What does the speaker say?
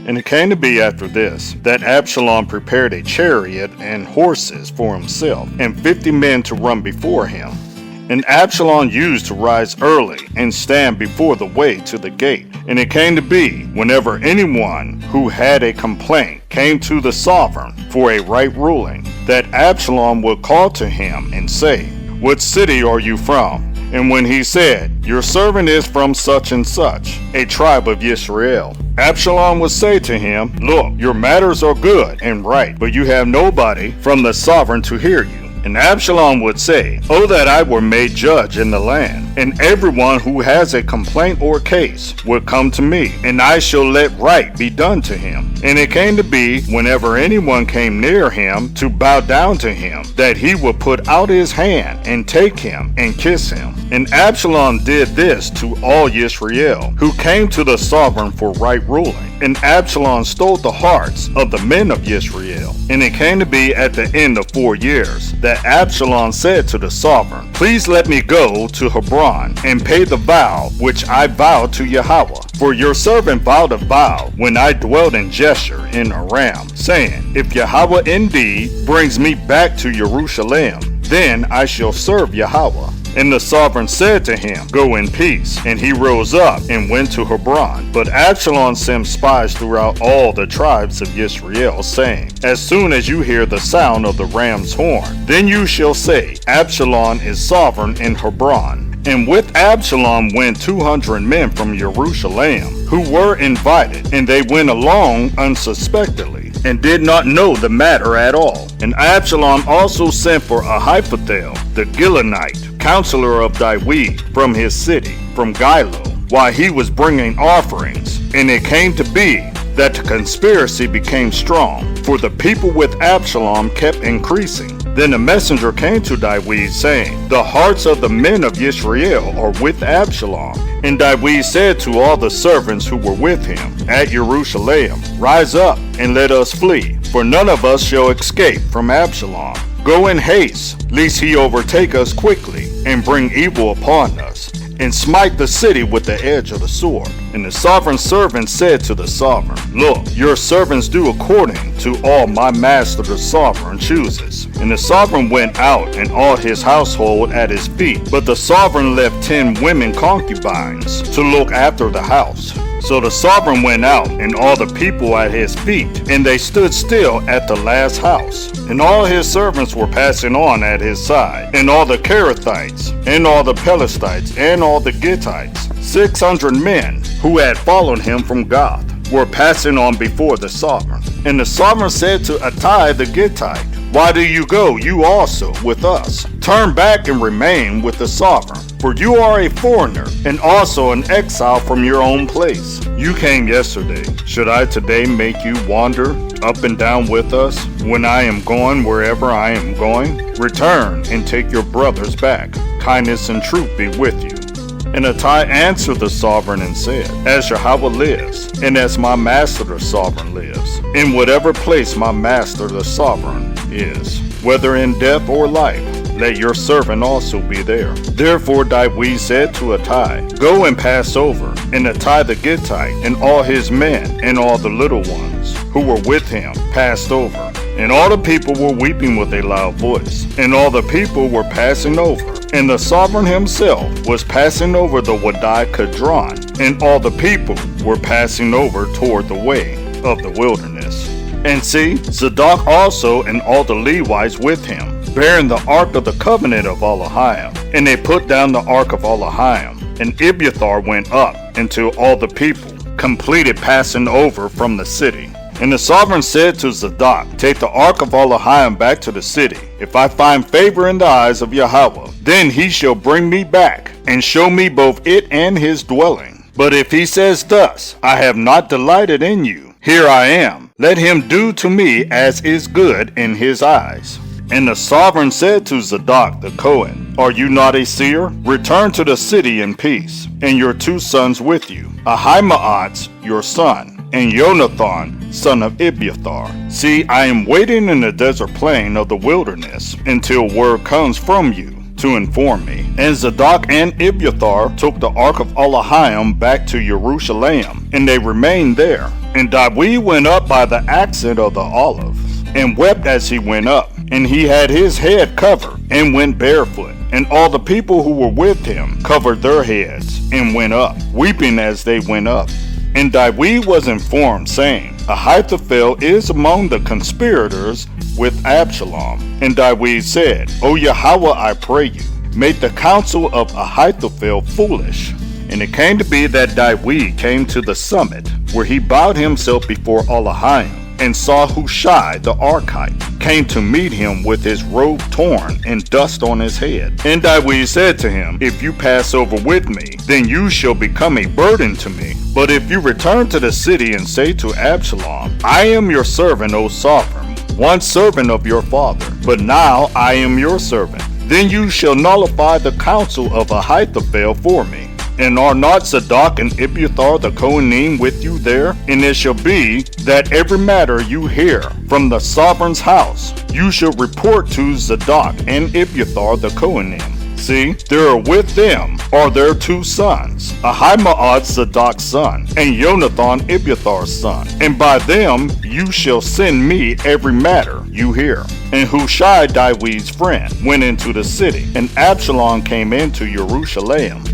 And it came to be after this, that Absalom prepared a chariot and horses for himself, and 50 men to run before him. And Absalom used to rise early and stand before the way to the gate. And it came to be, whenever anyone who had a complaint came to the sovereign for a right ruling, that Absalom would call to him and say, "What city are you from?" And when he said, "Your servant is from such and such, a tribe of Israel," Absalom would say to him, "Look, your matters are good and right, but you have nobody from the sovereign to hear you." And Absalom would say, "Oh, that I were made judge in the land, and everyone who has a complaint or case would come to me, and I shall let right be done to him." And it came to be, whenever anyone came near him to bow down to him, that he would put out his hand and take him and kiss him. And Absalom did this to all Israel who came to the sovereign for right ruling. And Absalom stole the hearts of the men of Israel. And it came to be at the end of 4 years that Absalom said to the sovereign, "Please let me go to Hebron and pay the vow which I vowed to Yahweh. For your servant vowed a vow when I dwelt in Jeshurun in Aram, saying, If Yahweh indeed brings me back to Jerusalem, then I shall serve Yahweh." And the sovereign said to him, "Go in peace." And he rose up and went to Hebron. But Absalom sent spies throughout all the tribes of Israel, saying, "As soon as you hear the sound of the ram's horn, then you shall say, Absalom is sovereign in Hebron." And with Absalom went 200 men from Jerusalem, who were invited, and they went along unsuspectedly, and did not know the matter at all. And Absalom also sent for Ahithophel, the Gilonite, counselor of David, from his city, from Gilo, while he was bringing offerings. And it came to be that the conspiracy became strong, for the people with Absalom kept increasing. Then the messenger came to David, saying, "The hearts of the men of Israel are with Absalom." And David said to all the servants who were with him at Jerusalem, "Rise up and let us flee, for none of us shall escape from Absalom. Go in haste, lest he overtake us quickly and bring evil upon us, and smite the city with the edge of the sword." And the sovereign's servant said to the sovereign, "Look, your servants do according to all my master the sovereign chooses." And the sovereign went out, and all his household at his feet. But the sovereign left 10 women concubines to look after the house. So the sovereign went out, and all the people at his feet, and they stood still at the last house. And all his servants were passing on at his side, and all the Kerethites, and all the Pelethites, and all the Gittites, 600 men who had followed him from Gath, were passing on before the sovereign. And the sovereign said to Ittai the Gittite, "Why do you go, you also, with us? Turn back and remain with the sovereign, for you are a foreigner, and also an exile from your own place. You came yesterday. Should I today make you wander up and down with us, when I am going wherever I am going? Return and take your brothers back. Kindness and truth be with you." And Ittai answered the sovereign and said, "As Yahweh lives, and as my master the sovereign lives, in whatever place my master the sovereign is, whether in death or life, let your servant also be there." Therefore David said to Ittai, "Go and pass over." And Ittai the Gittite, and all his men, and all the little ones who were with him, passed over. And all the people were weeping with a loud voice, and all the people were passing over. And the sovereign himself was passing over the Wadi Kedron, and all the people were passing over toward the way of the wilderness. And see, Zadok also and all the Levites with him, bearing the ark of the covenant of Elohim. And they put down the ark of Elohim, and Abiathar went up until all the people completed passing over from the city. And the sovereign said to Zadok, "Take the ark of Elohim back to the city. If I find favor in the eyes of Yahweh, then he shall bring me back, and show me both it and his dwelling. But if he says thus, I have not delighted in you, here I am, let him do to me as is good in his eyes." And the sovereign said to Zadok the Cohen, "Are you not a seer? Return to the city in peace, and your 2 sons with you, Ahimaaz your son, and Jonathan, son of Abiathar. See, I am waiting in the desert plain of the wilderness until word comes from you to inform me." And Zadok and Abiathar took the ark of Elohim back to Jerusalem, and they remained there. And David went up by the ascent of the olive, and wept as he went up. And he had his head covered, and went barefoot. And all the people who were with him covered their heads, and went up, weeping as they went up. And David was informed, saying, Ahithophel is among the conspirators with Absalom. And David said, O Yahweh, I pray you, make the counsel of Ahithophel foolish. And it came to be that David came to the summit, where he bowed himself before Elohim, and saw Hushai the Archite came to meet him with his robe torn and dust on his head. And David said to him, If you pass over with me, then you shall become a burden to me. But if you return to the city and say to Absalom, I am your servant, O sovereign, one servant of your father, but now I am your servant, then you shall nullify the counsel of Ahithophel for me. And are not Zadok and Abiathar the Kohanim with you there? And it shall be that every matter you hear from the sovereign's house, you shall report to Zadok and Abiathar the Kohanim. See, there are with them are their two sons, Ahimaaz Zadok's son, and Jonathan Abiathar's son. And by them you shall send me every matter you hear. And Hushai, David's friend, went into the city, and Absalom came into Jerusalem.